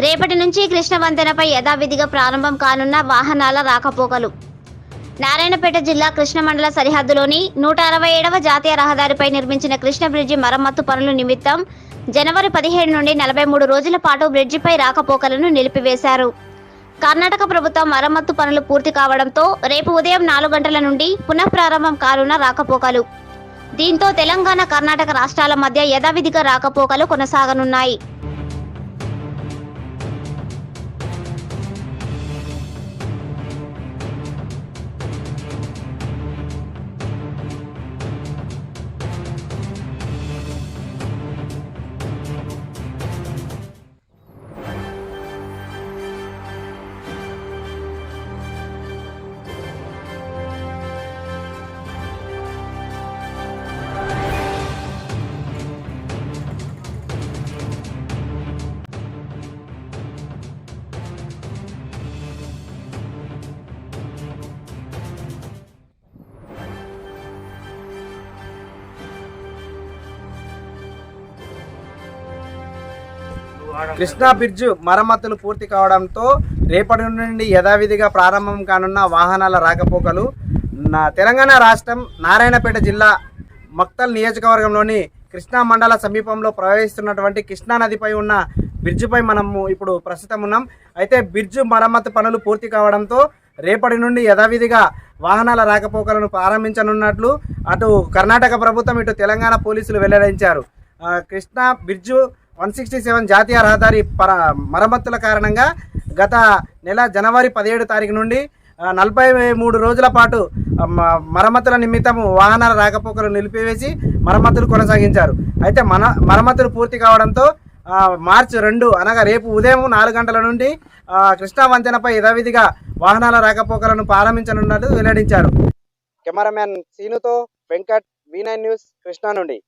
రేపటి నుంచి కృష్ణ వంతెనపై యథావిధిగా ప్రారంభం కానున్న వాహనాల రాకపోకలు. నారాయణపేట జిల్లా కృష్ణ మండల సరిహద్దులోని 167వ జాతీయ రహదారిపై నిర్మించిన కృష్ణ బ్రిడ్జి మరమ్మత్తు పనుల నిమిత్తం జనవరి 17 నుండి 43 రోజుల పాటు బ్రిడ్జిపై రాకపోకలను నిలిపివేశారు. కర్ణాటక ప్రభుత్వం మరమ్మత్తు పనులు పూర్తి కావడంతో రేపు ఉదయం 4 గంటల నుండి పునఃప్రారంభం కానున్న రాకపోకలు. దీంతో తెలంగాణ, కర్ణాటక రాష్ట్రాల మధ్య యథావిధిగా రాకపోకలు కొనసాగనున్నాయి. కృష్ణా బ్రిడ్జ్ మరమ్మతులు పూర్తి కావడంతో రేపటి నుండి యథావిధిగా ప్రారంభం కానున్న వాహనాల రాకపోకలు తెలంగాణ రాష్ట్రం నారాయణపేట జిల్లా మక్తల్ నియోజకవర్గంలోని కృష్ణా మండల సమీపంలో ప్రవహిస్తున్నటువంటి కృష్ణా నదిపై ఉన్న బ్రిడ్జిపై మనము ఇప్పుడు ప్రస్తుతం ఉన్నాం. అయితే బ్రిడ్జ్ మరమ్మతు పనులు పూర్తి కావడంతో రేపటి నుండి యథావిధిగా వాహనాల రాకపోకలను ప్రారంభించనున్నట్లు అటు కర్ణాటక ప్రభుత్వం, ఇటు తెలంగాణ పోలీసులు వెల్లడించారు. కృష్ణా బ్రిడ్జ్ 167 జాతీయ రహదారి మరమ్మతుల కారణంగా గత నెల జనవరి 17 తారీఖు నుండి 43 రోజుల పాటు మరమ్మతుల నిమిత్తం వాహనాల రాకపోకలు నిలిపివేసి మరమ్మతులు కొనసాగించారు. అయితే మరమ్మతులు పూర్తి కావడంతో మార్చి 2 అనగా రేపు ఉదయం 4 గంటల నుండి కృష్ణా వంతెనపై యథావిధిగా వాహనాల రాకపోకలను ప్రారంభించనున్నట్టు వెల్లడించారు. కెమెరామ్యాన్ సీనుతో వెంకట్, V9 న్యూస్, కృష్ణా నుండి.